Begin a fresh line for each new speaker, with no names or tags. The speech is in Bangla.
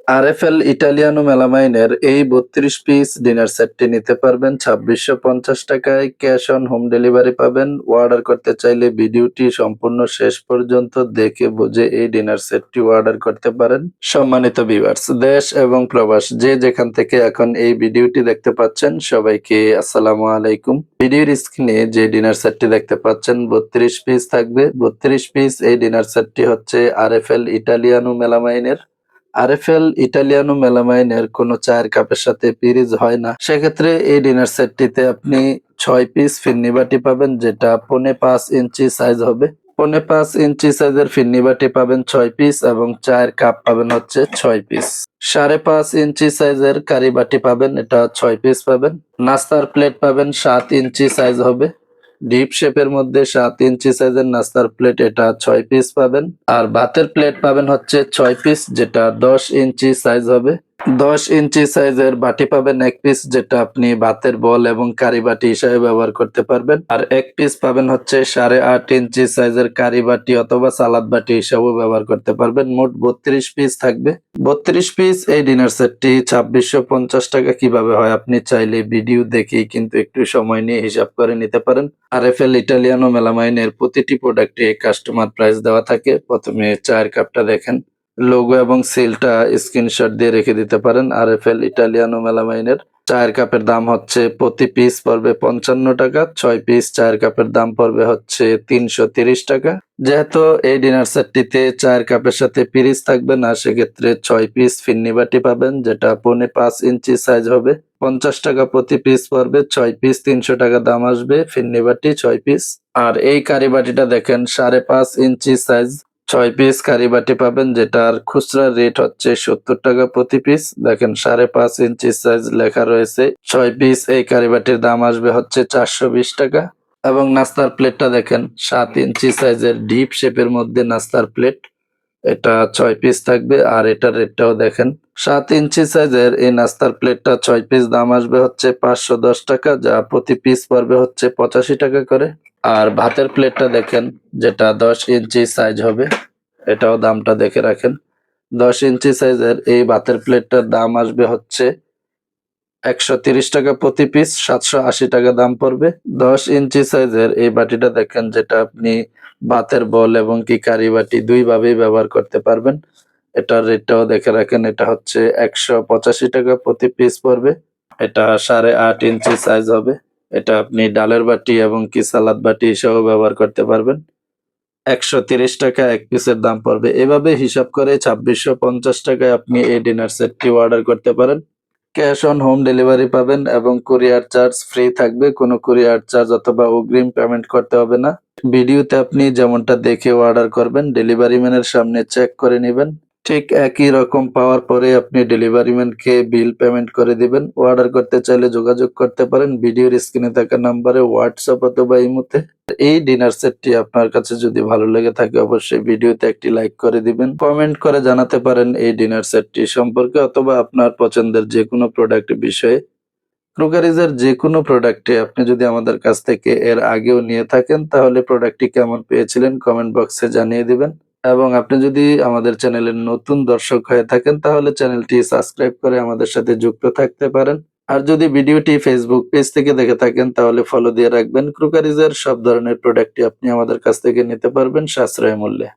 আরএফএল ইটালিয়ানো মেলামাইনের এই ৩২ পিস ডিনার সেটটি নিতে পারবেন ২৬৫০ টাকায়। ক্যাশ অন হোম ডেলিভারি পাবেন। অর্ডার করতে চাইলে ভিডিওটি সম্পূর্ণ শেষ পর্যন্ত দেখে বুঝে এই ডিনার সেটটি অর্ডার করতে পারেন। সম্মানিত ভিউয়ার্স, দেশ এবং প্রবাস যে যেখান থেকে এখন এই ভিডিওটি দেখতে পাচ্ছেন সবাইকে আসসালামু আলাইকুম। ভিডিওর স্ক্রিনে যে ডিনার সেটটি দেখতে পাচ্ছেন ৩২ পিস থাকবে। ৩২ পিস এই ডিনার সেটটি হচ্ছে আরএফএল ইটালিয়ানো মেলামাইনের। আরএফএল ইটালিয়ানো মেলামাইনের কোনো চায়ের কাপের সাথে পিরিচ হয় না। সেক্ষেত্রে এই ডিনার সেটটিতে আপনি ৬ পিস ফিরনি বাটি পাবেন, যেটা ৫.৫ ইঞ্চি সাইজ হবে। ৫.৫ ইঞ্চি সাইজের ফিরনি বাটি পাবেন ৬ পিস এবং চায়ের কাপ পাবেন হচ্ছে ৬ পিস। ৫.৫ ইঞ্চি সাইজের কারি বাটি পাবেন, এটা ৬ পিস পাবেন। নাস্তার প্লেট পাবেন ৭ ইঞ্চি সাইজ হবে। ডিপ শেপের মধ্যে ৭ ইঞ্চি সাইজের নাস্তার প্লেট, এটা ৬ পিস পাবেন। আর ভাতের প্লেট পাবেন হচ্ছে ৬ পিস, যেটা ১০ ইঞ্চি সাইজ হবে। ১০ ইঞ্চি সাইজের বাটি পাবেন ১ পিস, যেটা আপনি ভাতের বল এবং কারি বাটি হিসাবে ব্যবহার করতে পারবেন। আর ১ পিস পাবেন হচ্ছে ৮.৫ ইঞ্চি সাইজের কারি বাটি অথবা সালাদ বাটি হিসাবেও ব্যবহার করতে পারবেন। মোট ৩২ পিস থাকবে। ৩২ পিস এই ডিনার সেটটি ২৬৫০ টাকা কিভাবে হয় আপনি চাইলে ভিডিও দেখেই কিন্তু একটু সময় নিয়ে হিসাব করে নিতে পারেন। আরএফএল ইটালিয়ানো মেলামাইনের প্রতিটি প্রোডাক্টে কাস্টমার প্রাইস দেওয়া থাকে। প্রথমে চায়ের কাপটা দেখেন, লোগো এবং সিলটা স্ক্রিনশট দিয়ে রেখে দিতে পারেন। আরএফএল ইটালিয়ানো মেলামাইনের চায়ের কাপের দাম হচ্ছে প্রতি পিস পড়বে ৫৫ টাকা। ৬ পিস চায়ের কাপের দাম পড়বে হচ্ছে ৩৩০ টাকা। যেহেতু এই ডিনার সেটটিতে চায়ের কাপের সাথে পিরিচ থাকবে না, সেক্ষেত্রে ৬ পিস ফিরনি বাটি পাবেন, যেটা ৫.৫ ইঞ্চি সাইজ হবে। ৫০ টাকা প্রতি পিস পড়বে। ৬ পিস ৩০০ টাকা দাম আসবে ফিরনি বাটি ৬ পিস। আর এই কারি বাটিটা দেখেন ৫.৫ ইঞ্চি সাইজ, ৬ পিস কারি বাটি পাবেন, যেটার খুচরা রেট হচ্ছে ৭০ টাকা প্রতি পিস। দেখেন ৫.৫ ইঞ্চি সাইজ লেখা রয়েছে। ৬ পিস এই কারি বাটির দাম আসবে হচ্ছে ৪২০ টাকা। এবং নাস্তার প্লেটটা দেখেন ৭ ইঞ্চি সাইজের ডিপ শেপের মধ্যে নাস্তার প্লেট, এটা ৬ পিস থাকবে। আর এটার রেটটাও দেখেন ৭ ইঞ্চি সাইজের এই নাস্তার প্লেটটা ৬ পিস দাম আসবে হচ্ছে ৫১০ টাকা, যা প্রতি পিস পড়বে হচ্ছে ৮৫ টাকা করে। আর ভাতের প্লেটটা দেখেন, যেটা ১০ ইঞ্চি সাইজ হবে, এটাও দামটা দেখে রাখেন। ১০ ইঞ্চি সাইজের এই ভাতের প্লেটটার দাম আসবে হচ্ছে ১৩০ টাকা প্রতি পিস, ৭৮০ টাকা দাম পড়বে। ১০ ইঞ্চি সাইজের এই বাটিটা দেখেন, যেটা আপনি ভাতের বল এবং কি কারি বাটি ২ ভাবেই ব্যবহার করতে পারবেন। এটার রেটটাও দেখে রাখেন, এটা হচ্ছে ১৮৫ টাকা প্রতি পিস পড়বে। এটা ৮.৫ ইঞ্চি সাইজ হবে। এটা আপনি ডালের বাটি এবং কি সালাদ বাটি হিসেবেও ব্যবহার করতে পারবেন। ১৩০ টাকা ১ পিসের দাম পড়বে। এভাবে হিসাব করে ২৬৫০ টাকায় আপনি এই ডিনার সেটটি অর্ডার করতে পারেন। ক্যাশ অন হোম ডেলিভারি পাবেন এবং কুরিয়ার চার্জ ফ্রি থাকবে। কোনো কুরিয়ার চার্জ অথবা অগ্রিম পেমেন্ট করতে হবে না। ভিডিওতে আপনি যেমনটা দেখে অর্ডার করবেন, ডেলিভারি ম্যানের সামনে চেক করে নিবেন। ঠিক একই রকম পাওয়ার পরে আপনি ডেলিভারি ম্যানকে বিল পেমেন্ট করে দিবেন। অর্ডার করতে চাইলে যোগাযোগ করতে পারেন ভিডিওর স্ক্রিনে থাকা নাম্বারে, হোয়াটসঅ্যাপ অথবা ইমোতে। এই ডিনার সেটটি আপনার কাছে যদি ভালো লেগে থাকে অবশ্যই ভিডিওতে একটি লাইক করে দিবেন। কমেন্ট করে জানাতে পারেন এই ডিনার সেটটি সম্পর্কে অথবা আপনার পছন্দের যেকোনো প্রোডাক্ট বিষয়ে। ক্রোকারিজের যেকোনো প্রোডাক্টে আপনি যদি আমাদের কাছ থেকে এর আগেও নিয়ে থাকেন তাহলে প্রোডাক্টটি কেমন পেয়েছিলেন কমেন্ট বক্সে জানিয়ে দিবেন। এবং আপনি যদি আমাদের চ্যানেলের নতুন দর্শক হয়ে থাকেন তাহলে চ্যানেলটি সাবস্ক্রাইব করে আমাদের সাথে যুক্ত থাকতে পারেন। আর যদি ভিডিওটি ফেসবুক পেজ থেকে দেখে থাকেন তাহলে ফলো দিয়ে রাখবেন। ক্রোকারিজের সব ধরনের প্রোডাক্টই আপনি আমাদের কাছ থেকে নিতে পারবেন সাশ্রয়ী মূল্যে।